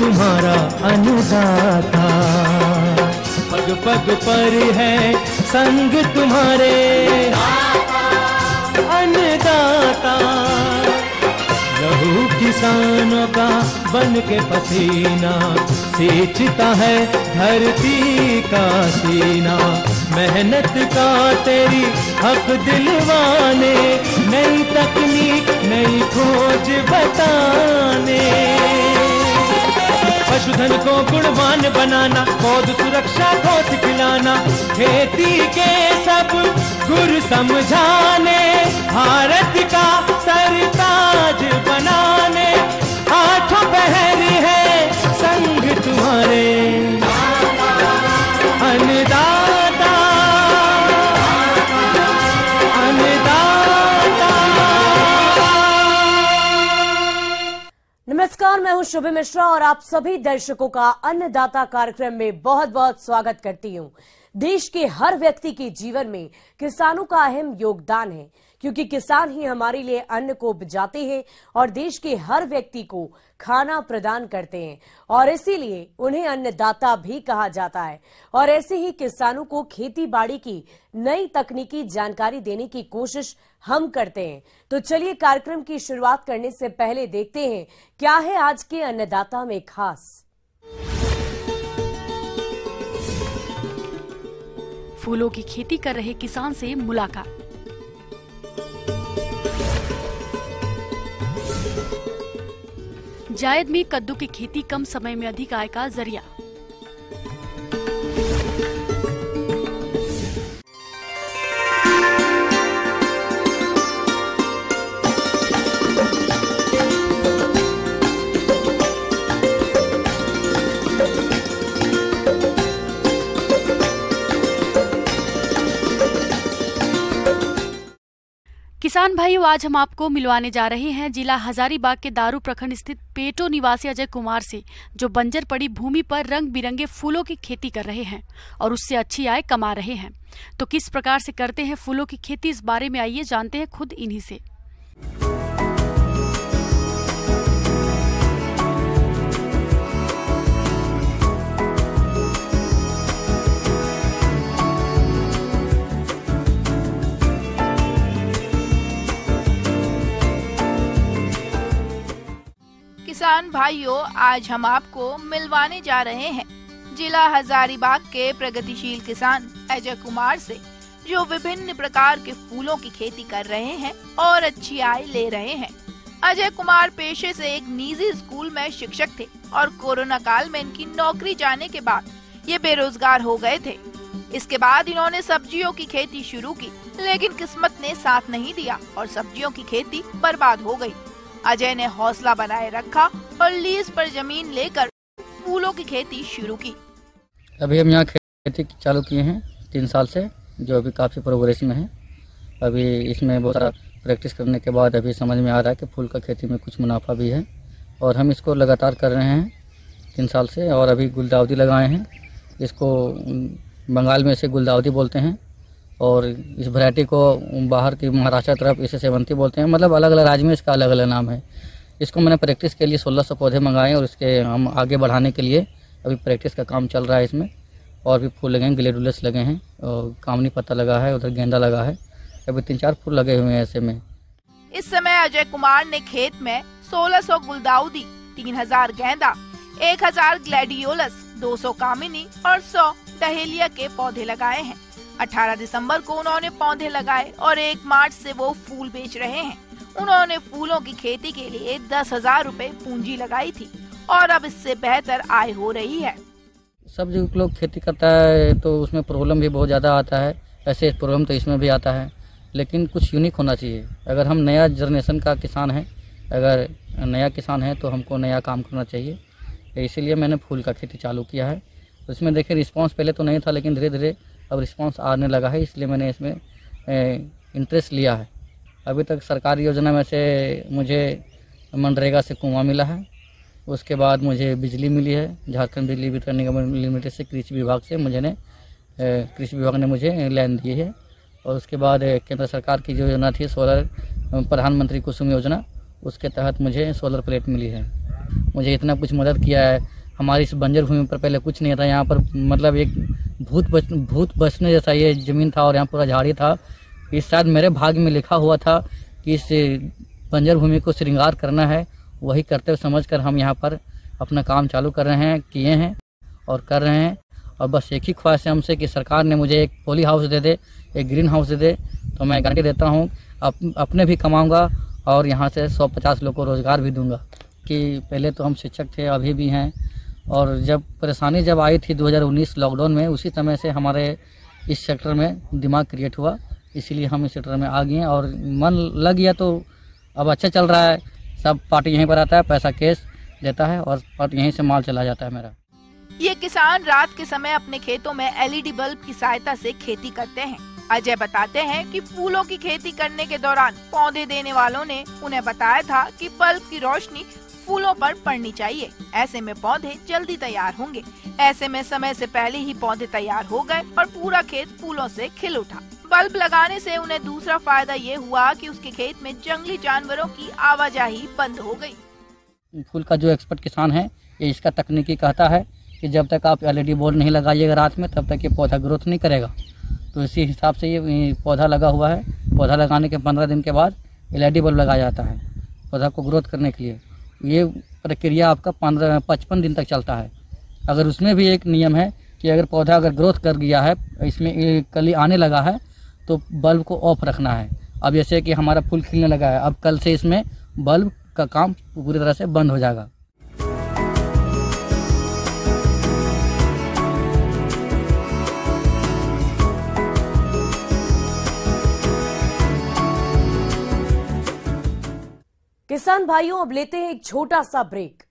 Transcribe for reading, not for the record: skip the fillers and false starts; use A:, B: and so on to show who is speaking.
A: तुम्हारा अन्नदाता। पग पग पर है संग तुम्हारे अन्नदाता। लहू किसानों का बन के पसीना सींचता है धरती का सीना। मेहनत का तेरी हक दिलवाने, नई तकनीक नई खोज बताने। पशुधन को गुणवान बनाना, पौध सुरक्षा को सिखलाना, खेती के सब गुर समझाने, भारत का सरताज बनाने। आठों पहर है संग तुम्हारे अन्नदाता अन्नदाता।
B: नमस्कार, मैं हूं शुभि मिश्रा और आप सभी दर्शकों का अन्नदाता कार्यक्रम में बहुत बहुत स्वागत करती हूं। देश के हर व्यक्ति के जीवन में किसानों का अहम योगदान है, क्योंकि किसान ही हमारे लिए अन्न को उपजाते हैं और देश के हर व्यक्ति को खाना प्रदान करते हैं, और इसीलिए उन्हें अन्नदाता भी कहा जाता है। और ऐसे ही किसानों को खेती बाड़ी की नई तकनीकी जानकारी देने की कोशिश हम करते हैं। तो चलिए कार्यक्रम की शुरुआत करने से पहले देखते हैं क्या है आज के अन्नदाता में खास।
C: फूलों की खेती कर रहे किसान से मुलाकात। जायद में कद्दू की खेती कम समय में अधिक आय का जरिया। किसान भाइयों, आज हम आपको मिलवाने जा रहे हैं जिला हजारीबाग के दारू प्रखंड स्थित पेटो निवासी अजय कुमार से, जो बंजर पड़ी भूमि पर रंग बिरंगे फूलों की खेती कर रहे हैं और उससे अच्छी आय कमा रहे हैं। तो किस प्रकार से करते हैं फूलों की खेती, इस बारे में आइए जानते हैं खुद इन्हीं से।
D: किसान भाइयों, आज हम आपको मिलवाने जा रहे हैं जिला हजारीबाग के प्रगतिशील किसान अजय कुमार से, जो विभिन्न प्रकार के फूलों की खेती कर रहे हैं और अच्छी आय ले रहे हैं। अजय कुमार पेशे से एक निजी स्कूल में शिक्षक थे और कोरोना काल में इनकी नौकरी जाने के बाद ये बेरोजगार हो गए थे। इसके बाद इन्होंने सब्जियों की खेती शुरू की, लेकिन किस्मत ने साथ नहीं दिया और सब्जियों की खेती बर्बाद हो गई। अजय ने हौसला बनाए रखा और लीज पर जमीन लेकर फूलों की खेती शुरू की।
E: अभी हम यहाँ खेती चालू किए हैं 3 साल से, जो अभी काफ़ी प्रोग्रेस में है। अभी इसमें बहुत सारा प्रैक्टिस करने के बाद अभी समझ में आ रहा है कि फूल का खेती में कुछ मुनाफा भी है, और हम इसको लगातार कर रहे हैं 3 साल से। और अभी गुलदाउदी लगाए हैं, इसको बंगाल में इसे गुलदाउदी बोलते हैं, और इस वैरायटी को बाहर की महाराष्ट्र तरफ इसे सेवंती बोलते हैं। मतलब अलग अलग राज्य में इसका अलग अलग नाम है। इसको मैंने प्रैक्टिस के लिए 1600 पौधे मंगाए और इसके हम आगे बढ़ाने के लिए अभी प्रैक्टिस का काम चल रहा है इसमें। और भी फूल लगे हैं, ग्लेडुलस लगे हैं, और कामनी पत्ता लगा है, उधर गेंदा लगा है। अभी 3-4 फूल लगे हुए हैं ऐसे में।
D: इस समय अजय कुमार ने खेत में 1600 गुलदाउदी, 3000 गेंदा, 1000 ग्लैडियोलस, 200 कामिनी और 100 डहेलिया के पौधे लगाए हैं। 18 दिसंबर को उन्होंने पौधे लगाए और 1 मार्च से वो फूल बेच रहे हैं। उन्होंने फूलों की खेती के लिए 10,000 रुपए पूंजी लगाई थी और अब इससे बेहतर आय हो रही है।
E: सब जो लोग खेती करता है तो उसमें प्रॉब्लम भी बहुत ज़्यादा आता है, ऐसे प्रॉब्लम तो इसमें भी आता है, लेकिन कुछ यूनिक होना चाहिए। अगर हम नया जनरेशन का किसान है, अगर नया किसान है तो हमको नया काम करना चाहिए। इसीलिए मैंने फूल का खेती चालू किया है। तो इसमें देखिए रिस्पांस पहले तो नहीं था, लेकिन धीरे धीरे अब रिस्पांस आने लगा है, इसलिए मैंने इसमें इंटरेस्ट लिया है। अभी तक सरकारी योजना में से मुझे मनरेगा से कुआं मिला है, उसके बाद मुझे बिजली मिली है झारखंड बिजली वितरण निगम लिमिटेड से, कृषि विभाग से कृषि विभाग ने मुझे लाइन दी है। और उसके बाद केंद्र सरकार की जो योजना थी सोलर प्रधानमंत्री कुसुम योजना, उसके तहत मुझे सोलर प्लेट मिली है। मुझे इतना कुछ मदद किया है। हमारी इस बंजर भूमि पर पहले कुछ नहीं था, यहाँ पर मतलब एक भूत बसने जैसा ये ज़मीन था और यहाँ पूरा झाड़ी था। इस शायद मेरे भाग्य में लिखा हुआ था कि इस बंजर भूमि को श्रृंगार करना है, वही करते समझकर हम यहाँ पर अपना काम चालू कर रहे हैं, किए हैं और कर रहे हैं। और बस एक ही ख्वाहिश है हमसे कि सरकार ने मुझे एक पॉली हाउस दे दे, एक ग्रीन हाउस दे दे, तो मैं गारंटी देता हूँ अपने भी कमाऊँगा और यहाँ से 150 लोगों को रोज़गार भी दूँगा। कि पहले तो हम शिक्षक थे, अभी भी हैं, और जब परेशानी जब आई थी 2019 लॉकडाउन में, उसी समय से हमारे इस सेक्टर में दिमाग क्रिएट हुआ, इसीलिए हम इस सेक्टर में आ गए और मन लग गया। तो अब अच्छा चल रहा है, सब पार्टी यहीं पर आता है, पैसा कैश देता है और पार्टी यहीं से माल चला जाता है मेरा।
D: ये किसान रात के समय अपने खेतों में LED बल्ब की सहायता से खेती करते हैं। अजय बताते हैं कि फूलों की खेती करने के दौरान पौधे देने वालों ने उन्हें बताया था कि बल्ब की रोशनी फूलों पर पड़नी चाहिए, ऐसे में पौधे जल्दी तैयार होंगे। ऐसे में समय से पहले ही पौधे तैयार हो गए और पूरा खेत फूलों से खिल उठा। बल्ब लगाने से उन्हें दूसरा फायदा ये हुआ कि उसके खेत में जंगली जानवरों की आवाजाही बंद हो गई।
E: फूल का जो एक्सपर्ट किसान है, ये इसका तकनीकी कहता है कि जब तक आप LED बल्ब नहीं लगाइएगा रात में, तब तक ये पौधा ग्रोथ नहीं करेगा। तो इसी हिसाब से ये पौधा लगा हुआ है। पौधा लगाने के 15 दिन के बाद LED बल्ब लगाया जाता है पौधा को ग्रोथ करने के लिए। ये प्रक्रिया आपका 55 दिन तक चलता है। अगर उसमें भी एक नियम है कि अगर पौधा अगर ग्रोथ कर गया है, इसमें कली आने लगा है, तो बल्ब को ऑफ रखना है। अब जैसे कि हमारा फूल खिलने लगा है, अब कल से इसमें बल्ब का काम पूरी तरह से बंद हो जाएगा।
B: किसान भाइयों, अब लेते हैं एक छोटा सा ब्रेक।